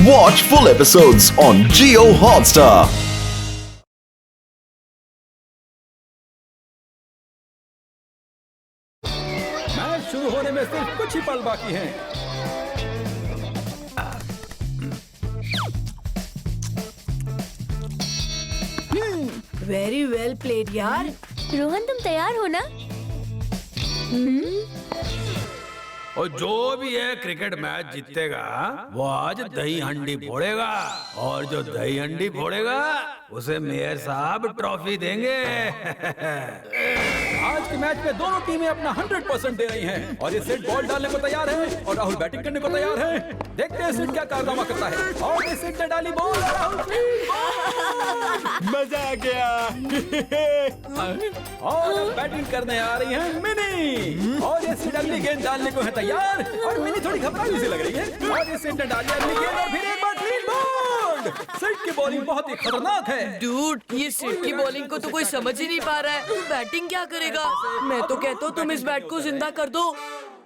Watch full episodes on Jio Hotstar. Match शुरू होने में सिर्फ कुछ ही पल बाकी हैं। वेरी वेल प्लेड यार। रोहन तुम तैयार हो ना? और जो भी है क्रिकेट मैच जीतेगा वो आज दही हंडी फोड़ेगा, और जो दही हंडी फोड़ेगा उसे मेयर साहब ट्रॉफी देंगे। आज के मैच में दोनों टीमें अपना 100% दे रही हैं और ये सेट बॉल डालने को तैयार है और राहुल बैटिंग करने को तैयार है। देखते हैं सेट क्या कारनामा करता है। और ये सेट ने डाली बॉल, राहुल मजा आ गया। और बैटिंग करने आ रही है मिनी, और ये सेट अगली गेंद डालने को है तैयार। और मिनी थोड़ी घबराई सी लग रही है। और ये सेट ने डाली अगली गेंद और फिर एक बार क्लीन बॉल। सेट की बॉलिंग बहुत ही खतरनाक है। डूड, ये सेट की बॉलिंग को तो कोई समझ ही नहीं पा रहा है। बैटिंग क्या करेगा? मैं तो कहता हूँ तुम इस बैट को जिंदा कर दो।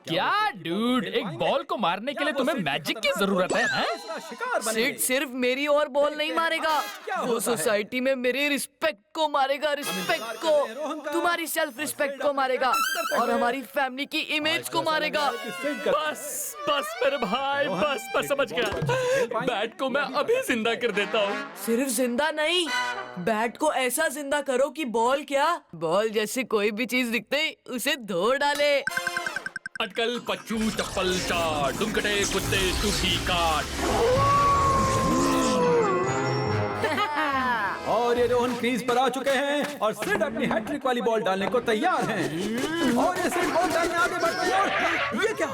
क्या डूड, एक बॉल को मारने के लिए तुम्हें मैजिक की जरूरत है, हैं? शिकार बनेंगे। सेट सिर्फ मेरी और बॉल नहीं मारेगा, वो सोसाइटी में मेरी रिस्पेक्ट को मारेगा, रिस्पेक्ट को, तुम्हारी सेल्फ रिस्पेक्ट को मारेगा और हमारी फैमिली की इमेज को मारेगा। बस बस मेरे भाई, बस मैं समझ गया। बैट को मैं अभी जिंदा कर देता हूँ। सिर्फ जिंदा नहीं, बैट को ऐसा जिंदा करो कि बॉल क्या, बॉल जैसी कोई भी चीज दिखते ही उसे धो डाले। अटकल पच्चू चप्पल चाट, दुमकटे कुत्ते टूटी काट। और ये रोहन क्रीज पर आ चुके हैं और सिड अपनी हैट्रिक वाली बॉल डालने को तैयार हैं। और ये सिड बॉल डालने आगे बढ़ते हैं और ये क्या,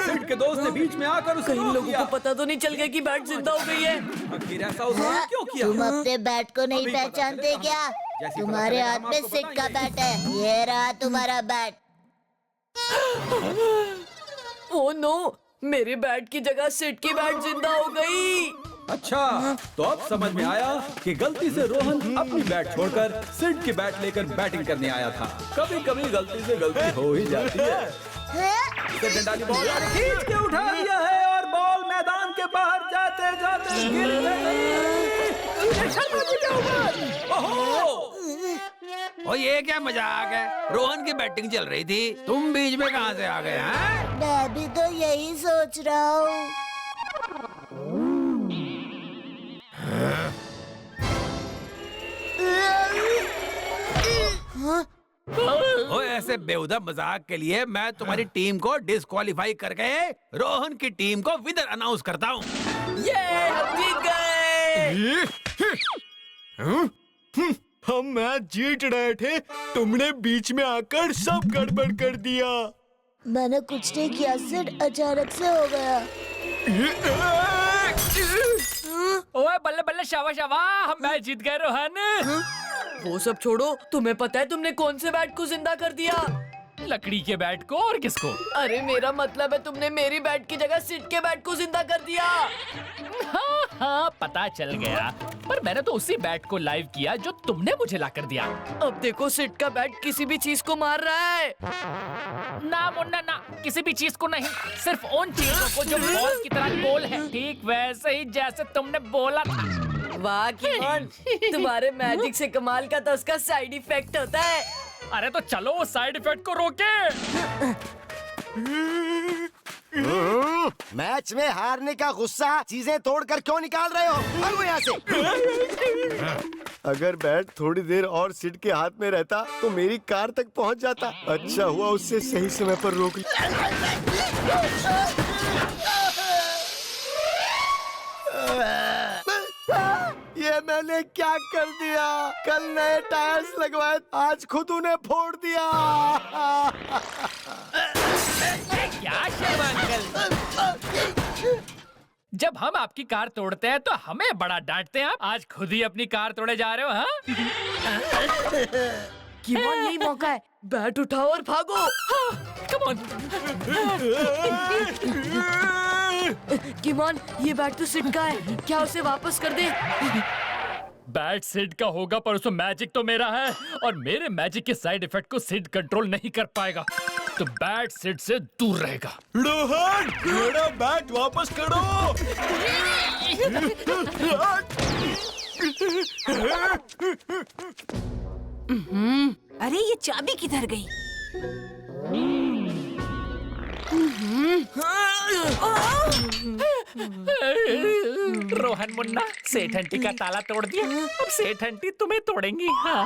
सिड के दोस्त ने बीच में आकर उसे इन लोगों को पता तो नहीं चल गया कि बैट जिंदा हो गई है। आखिर ऐसा उन्होंने क्यों किया? तुम अपने बैट को नहीं पहचानते क्या? तुम्हारे हाथ में सिड का बैट है, ये रहा तुम्हारा बैट। ओह नो, मेरे बैट की जगह सिड की बैट जिंदा हो गई। अच्छा, तो अब समझ में आया कि गलती से रोहन अपनी बैट छोड़कर सिड की बैट लेकर बैटिंग करने आया था। कभी कभी गलती से गलती हो ही जाती है। सिड ने डाली बॉल और खींच के उठा दिया है और बॉल मैदान के बाहर जाते जाते गिर गई। शर्मा जी के ऊपर। ओहो! और ये क्या मजाक है? रोहन की बैटिंग चल रही थी, तुम बीच में कहाँ से आ गए हैं? मैं भी तो यही सोच रहा हूँ। ओ, ऐसे बेहुदा मजाक के लिए मैं तुम्हारी टीम को डिस्क्वालीफाई करके रोहन की टीम को विनर अनाउंस करता हूँ। ये हम जीत गए। हम मैच जीत रहे थे, तुमने बीच में आकर सब गड़बड़ कर दिया। मैंने कुछ नहीं किया, सिड अचानक से हो गया। ओए बल्ले बल्ले, शाबाश शाबाश, हम मैच जीत गए रोहन। वो सब छोड़ो, तुम्हें पता है तुमने कौन से बैट को जिंदा कर दिया? लकड़ी के बैट को, और किसको? अरे मेरा मतलब है तुमने मेरी बैट की जगह सिड के बैट को जिंदा कर दिया। हाँ हाँ, पता चल गया, पर मैंने तो उसी बैट को लाइव किया जो तुमने मुझे ला कर दिया। अब देखो सिड का बैट किसी भी चीज को मार रहा है। ना मुन्ना ना, किसी भी चीज को नहीं, सिर्फ उन चीजों को जो बॉल की तरह गोल है, ठीक वैसे ही जैसे तुमने बोला था। वाह किमोन, तुम्हारे मैजिक से कमाल का तो उसका साइड इफेक्ट होता है। अरे तो चलो साइड इफेक्ट को रोके। मैच में हारने का गुस्सा चीजें तोड़कर क्यों निकाल रहे हो? भागो यहाँ से। अगर बैट थोड़ी देर और सिड के हाथ में रहता तो मेरी कार तक पहुँच जाता। अच्छा हुआ उससे सही समय पर रोक लिया। ये मैंने क्या कर दिया? कल नए टायर्स लगवाए, आज खुद उन्हें फोड़ दिया। क्या शर्मा अंकल, जब हम आपकी कार तोड़ते हैं तो हमें बड़ा डांटते हैं आप, आज खुद ही अपनी कार तोड़े जा रहे हो। हाँ किमोन, यही मौका है, बैट उठाओ और भागो। Come on. किमोन, ये बैट तो सिड का है, क्या उसे वापस कर दे? बैट सिड का होगा पर उसमें मैजिक तो मेरा है, और मेरे मैजिक के साइड इफेक्ट को सिड कंट्रोल नहीं कर पाएगा, तो बैट सिड से दूर रहेगा। रोहन, मेरा बैट वापस करो। अरे ये चाबी किधर गई? रोहन मुन्ना, सेठ आंटी का ताला तोड़ दिया, अब सेठ आंटी तुम्हें तोड़ेंगी। हाँ।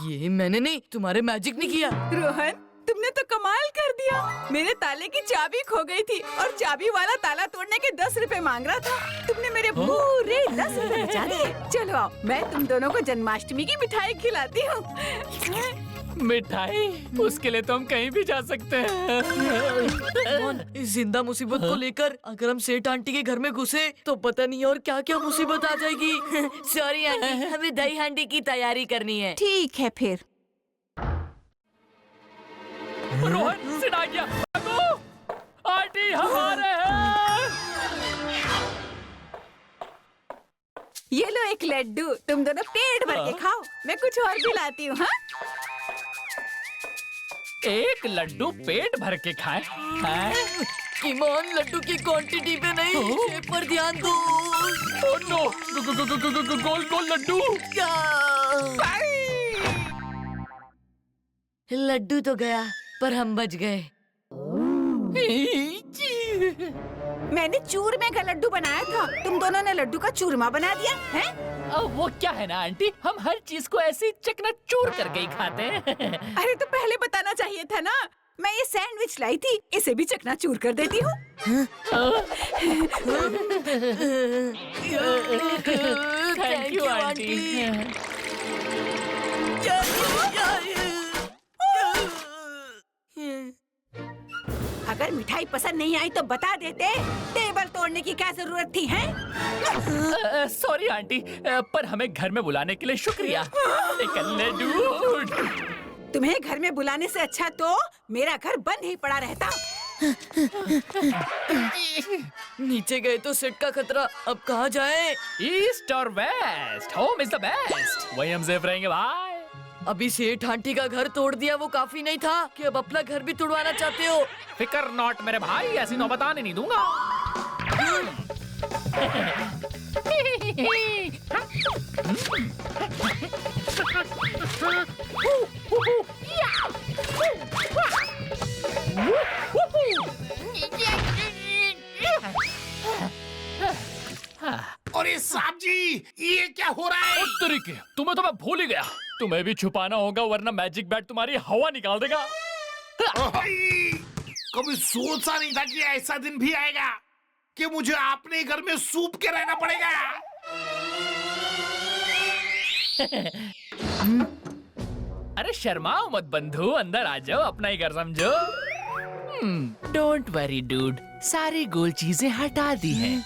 ये मैंने नहीं, तुम्हारे मैजिक ने किया। रोहन, तुमने तो कमाल कर दिया। मेरे ताले की चाबी खो गई थी और चाबी वाला ताला तोड़ने के 10 रुपए मांग रहा था। तुमने मेरे पूरे 10 रुपए बचा दिए। चलो आओ, मैं तुम दोनों को जन्माष्टमी की मिठाई खिलाती हूँ। मिठाई? उसके लिए तो हम कहीं भी जा सकते हैं। इस जिंदा मुसीबत को लेकर अगर हम सेठ आंटी के घर में घुसे तो पता नहीं और क्या क्या मुसीबत आ जाएगी। सॉरी आंटी, हमें दही हांडी की तैयारी करनी है। ठीक है फिर। रोहन सिर आ गया, भागो! आंटी हमारे हैं। ये लो एक लड्डू, तुम दोनों पेट भर के खाओ। मैं कुछ और भी लाती हूँ। हाँ, एक लड्डू पेट भर के खाए? ईमान, लड्डू की क्वांटिटी पे नहीं, शेप पर ध्यान दो। ओह नो, गोल गोल लड्डू। लड्डू तो गया पर हम बच गए। मैंने चूरमे का लड्डू बनाया था, तुम दोनों ने लड्डू का चूरमा बना दिया है? वो क्या है ना आंटी, हम हर चीज को ऐसे ही चकनाचूर करके ही खाते हैं। अरे तो पहले बताना चाहिए था ना। मैं ये सैंडविच लाई थी, इसे भी चकनाचूर कर देती हूँ। Thank you aunty. अगर मिठाई पसंद नहीं आई तो बता देते, टेबल तोड़ने की क्या जरूरत थी हैं? सॉरी आंटी, पर हमें घर में बुलाने के लिए शुक्रिया। एक लड्डू। तुम्हें घर में बुलाने से अच्छा तो मेरा घर बंद ही पड़ा रहता। नीचे गए तो सेट का खतरा, अब कहाँ जाए? ईस्ट और west, home is the best. वही हम सेफ रहेंगे भाई। अभी सेठ आंटी का घर तोड़ दिया वो काफी नहीं था कि अब अपना घर भी तुड़वाना चाहते हो? फिकर नॉट मेरे भाई, ऐसी नौबत आने नहीं दूंगा। अरे साहब जी, ये क्या हो रहा है? उस तरीके, तुम्हें तो मैं भूल ही गया। तुम्हें भी छुपाना होगा वरना मैजिक बैट तुम्हारी हवा निकाल देगा। कभी सोचा नहीं था कि ऐसा दिन भी आएगा कि मुझे अपने घर में सूप के रहना पड़ेगा। अरे शर्माओ मत बंधु, अंदर आ जाओ, अपना ही घर समझो। डोंट वरी डूड, सारी गोल चीजें हटा दी हैं।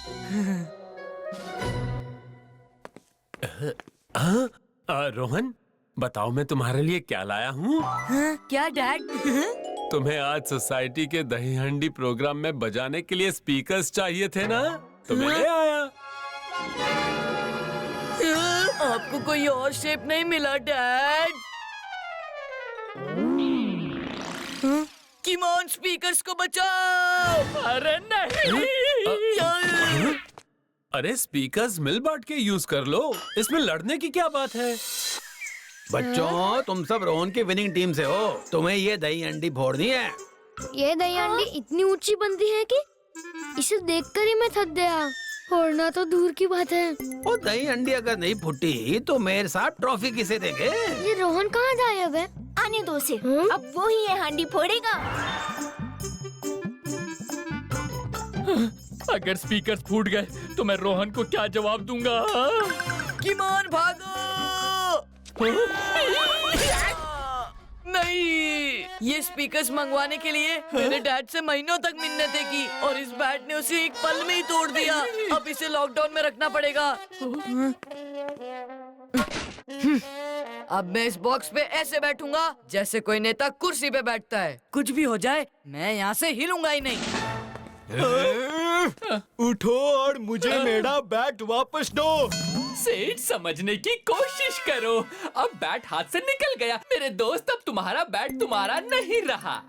रोहन, बताओ मैं तुम्हारे लिए क्या लाया हूँ? क्या डैड? तुम्हें आज सोसाइटी के दही हंडी प्रोग्राम में बजाने के लिए स्पीकर्स चाहिए थे ना, तो मैं ले आया। आपको कोई और शेप नहीं मिला डैड? कीमोन, स्पीकर्स को बचाओ! अरे नहीं! अरे स्पीकर्स मिल बांट के यूज कर लो, इसमें लड़ने की क्या बात है? बच्चों, तुम सब रोहन की विनिंग टीम से हो, तुम्हें ये दही अंडी फोड़नी है। ये दही अंडी इतनी ऊंची बनती है कि इसे देखकर ही मैं थक गया। फोड़ना तो दूर की बात है। वो दही अंडी अगर नहीं फूटी तो मेरे साथ ट्रॉफी किसे देंगे? ये रोहन कहाँ गायब है? आने दो उसे, अब वो ही ये हांडी फोड़ेगा। अगर स्पीकर्स फूट गए तो मैं रोहन को क्या जवाब दूंगा? कीमोन भागो! नहीं, ये स्पीकर्स मंगवाने के लिए मेरे डैड से महीनों तक मिन्नतें की और इस बैट ने उसे एक पल में ही तोड़ दिया। अब इसे लॉकडाउन में रखना पड़ेगा। अब मैं इस बॉक्स पे ऐसे बैठूंगा जैसे कोई नेता कुर्सी पे बैठता है। कुछ भी हो जाए मैं यहाँ से हिलूंगा ही नहीं। उठो और मुझे मेरा बैट वापस दो। सेठ, समझने की कोशिश करो। अब बैट हाथ से निकल गया मेरे दोस्त, अब तुम्हारा बैट तुम्हारा नहीं रहा।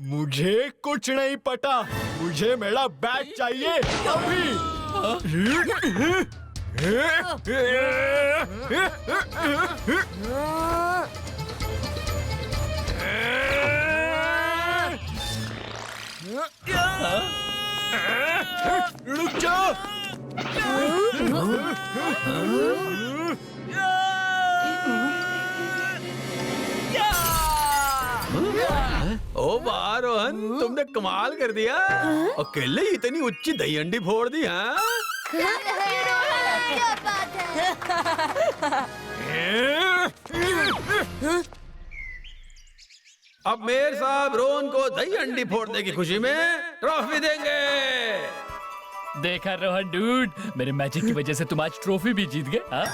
मुझे कुछ नहीं पता, मुझे मेरा बैट चाहिए अभी। रुक जाओ। ओ वाह रोहन, तुमने कमाल कर दिया। अकेले ही इतनी ऊंची दही हंडी फोड़ दी। हाँ क्या बात है? अब मेयर साहब रोहन को दही हंडी फोड़ने की खुशी में ट्रॉफी देंगे। देखा रोहन डूड, मेरे मैजिक की वजह से तुम आज ट्रॉफी भी जीत गए। हाँ?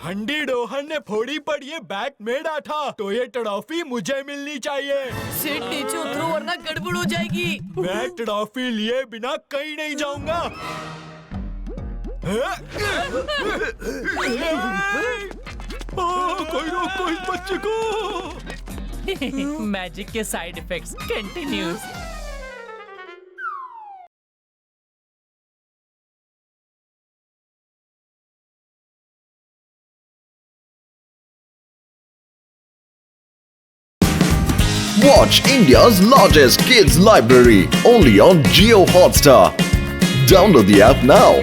हंडी रोहन ने फोड़ी पर ये बैट मेरा था, तो ये ट्रॉफी मुझे मिलनी चाहिए। सिड नीचे उतरो वरना गड़बड़ हो जाएगी। मैं ट्रॉफी लिए बिना कहीं नहीं जाऊंगा। कोई रोको इस बच्चे को। मैजिक के side effects continues. Watch India's largest kids library only on Jio Hotstar. Download the app now.